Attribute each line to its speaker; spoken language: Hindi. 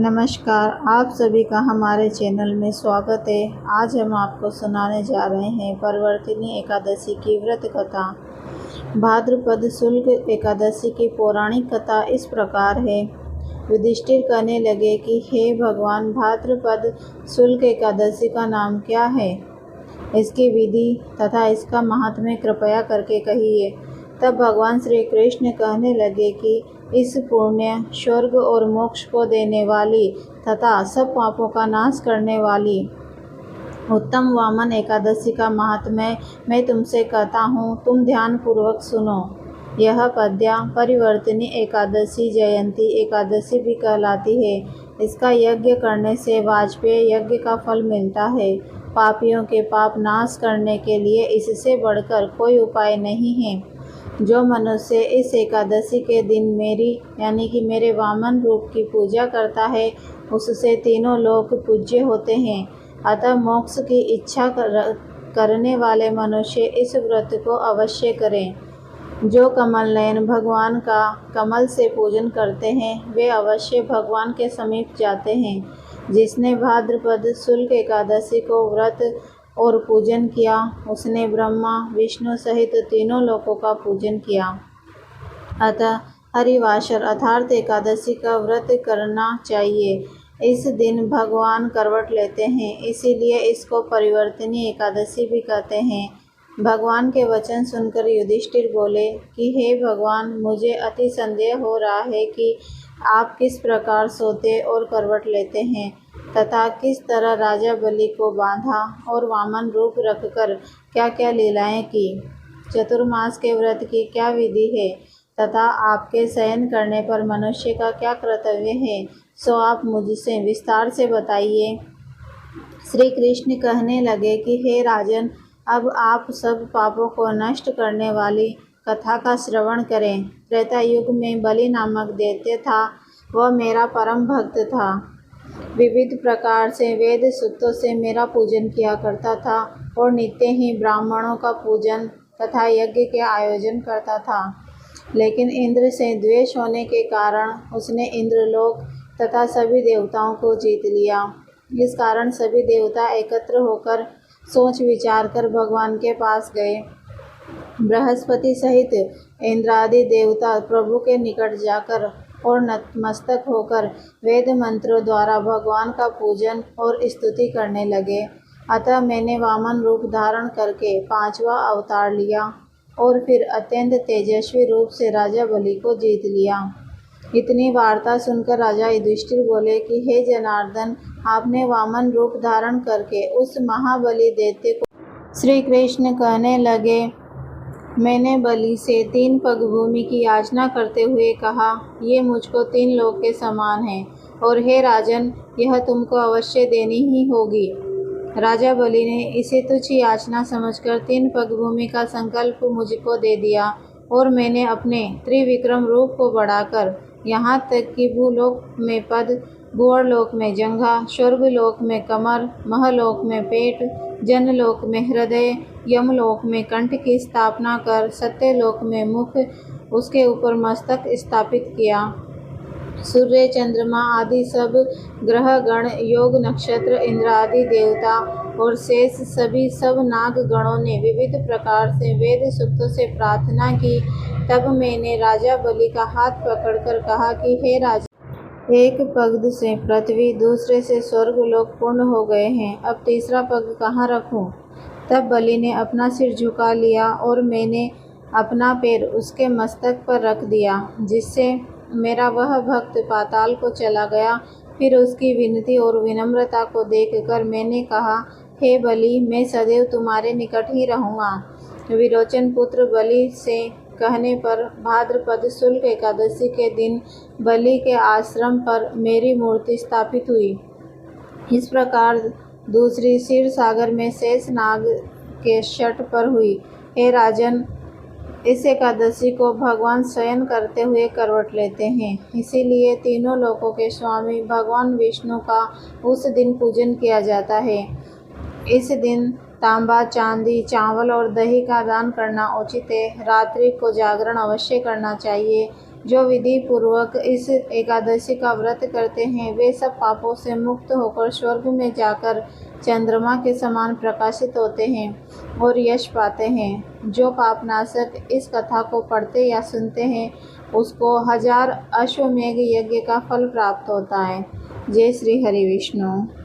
Speaker 1: नमस्कार, आप सभी का हमारे चैनल में स्वागत है। आज हम आपको सुनाने जा रहे हैं परिवर्तिनी एकादशी की व्रत कथा। भाद्रपद शुक्ल एकादशी की पौराणिक कथा इस प्रकार है। युधिष्ठिर कहने लगे कि हे भगवान, भाद्रपद शुक्ल एकादशी का नाम क्या है? इसकी विधि तथा इसका महात्म्य कृपया करके कहिए। तब भगवान श्री कृष्ण कहने लगे कि इस पुण्य, स्वर्ग और मोक्ष को देने वाली तथा सब पापों का नाश करने वाली उत्तम वामन एकादशी का महात्म्य मैं तुमसे कहता हूँ, तुम ध्यान पूर्वक सुनो। यह पद्या परिवर्तिनी एकादशी जयंती एकादशी भी कहलाती है। इसका यज्ञ करने से वाजपेय यज्ञ का फल मिलता है। पापियों के पाप नाश करने के लिए इससे बढ़कर कोई उपाय नहीं है। जो मनुष्य इस एकादशी के दिन मेरी यानी कि मेरे वामन रूप की पूजा करता है, उससे तीनों लोक पूज्य होते हैं। अतः मोक्ष की इच्छा करने वाले मनुष्य इस व्रत को अवश्य करें। जो कमल नयन भगवान का कमल से पूजन करते हैं, वे अवश्य भगवान के समीप जाते हैं। जिसने भाद्रपद शुक्ल एकादशी को व्रत और पूजन किया, उसने ब्रह्मा विष्णु सहित तीनों लोकों का पूजन किया। अतः हरिवासर अर्थात एकादशी का व्रत करना चाहिए। इस दिन भगवान करवट लेते हैं, इसीलिए इसको परिवर्तिनी एकादशी भी कहते हैं। भगवान के वचन सुनकर युधिष्ठिर बोले कि हे भगवान, मुझे अति संदेह हो रहा है कि आप किस प्रकार सोते और करवट लेते हैं तथा किस तरह राजा बलि को बांधा और वामन रूप रखकर क्या क्या लीलाएं की। चतुर्मास के व्रत की क्या विधि है तथा आपके शयन करने पर मनुष्य का क्या कर्तव्य है, सो आप मुझसे विस्तार से बताइए। श्री कृष्ण कहने लगे कि हे राजन, अब आप सब पापों को नष्ट करने वाली कथा का श्रवण करें। त्रेता युग में बलि नामक दैत्य था। वह मेरा परम भक्त था। विविध प्रकार से वेद सूक्तों से मेरा पूजन किया करता था और नित्य ही ब्राह्मणों का पूजन तथा यज्ञ के आयोजन करता था। लेकिन इंद्र से द्वेष होने के कारण उसने इंद्रलोक तथा सभी देवताओं को जीत लिया। इस कारण सभी देवता एकत्र होकर सोच विचार कर भगवान के पास गए। बृहस्पति सहित इंद्रादि देवता प्रभु के निकट जाकर और नतमस्तक होकर वेद मंत्रों द्वारा भगवान का पूजन और स्तुति करने लगे। अतः मैंने वामन रूप धारण करके 5वां अवतार लिया और फिर अत्यंत तेजस्वी रूप से राजा बलि को जीत लिया। इतनी वार्ता सुनकर राजा युधिष्ठिर बोले कि हे जनार्दन, आपने वामन रूप धारण करके उस महाबली दैत्य को। श्री कृष्ण कहने लगे, मैंने बलि से 3 पग भूमि की याचना करते हुए कहा, ये मुझको 3 लोक के समान है और हे राजन, यह तुमको अवश्य देनी ही होगी। राजा बलि ने इसे तुच्छ याचना समझकर 3 पग भूमि का संकल्प मुझको दे दिया और मैंने अपने त्रिविक्रम रूप को बढ़ाकर यहाँ तक कि भूलोक में पद, भुवर्लोक में जंघा, स्वर्गलोक में कमर, महलोक में पेट, जनलोक में हृदय, यमलोक में कंठ की स्थापना कर सत्यलोक में मुख, उसके ऊपर मस्तक स्थापित किया। सूर्य, चंद्रमा आदि सब ग्रह गण, योग नक्षत्र, इंद्र आदि देवता और शेष सभी सब नाग गणों ने विविध प्रकार से वेद सूक्तों से प्रार्थना की। तब मैंने राजा बलि का हाथ पकड़कर कहा कि हे राजा, एक पग से पृथ्वी, दूसरे से स्वर्गलोक पूर्ण हो गए हैं। अब तीसरा पग कहाँ रखूं? तब बलि ने अपना सिर झुका लिया और मैंने अपना पैर उसके मस्तक पर रख दिया, जिससे मेरा वह भक्त पाताल को चला गया। फिर उसकी विनती और विनम्रता को देखकर मैंने कहा, हे बलि, मैं सदैव तुम्हारे निकट ही रहूँगा। विरोचन पुत्र बलि से कहने पर भाद्रपद शुक्ल एकादशी के दिन बलि के आश्रम पर मेरी मूर्ति स्थापित हुई। इस प्रकार दूसरी क्षीर सागर में शेष नाग के शट पर हुई। हे राजन, इस एकादशी को भगवान शयन करते हुए करवट लेते हैं, इसीलिए तीनों लोकों के स्वामी भगवान विष्णु का उस दिन पूजन किया जाता है। इस दिन तांबा, चांदी, चावल और दही का दान करना उचित है। रात्रि को जागरण अवश्य करना चाहिए। जो विधि पूर्वक इस एकादशी का व्रत करते हैं वे सब पापों से मुक्त होकर स्वर्ग में जाकर चंद्रमा के समान प्रकाशित होते हैं और यश पाते हैं। जो पापनाशक इस कथा को पढ़ते या सुनते हैं उसको 1000 अश्वमेघ यज्ञ का फल प्राप्त होता है। जय श्री हरि विष्णु।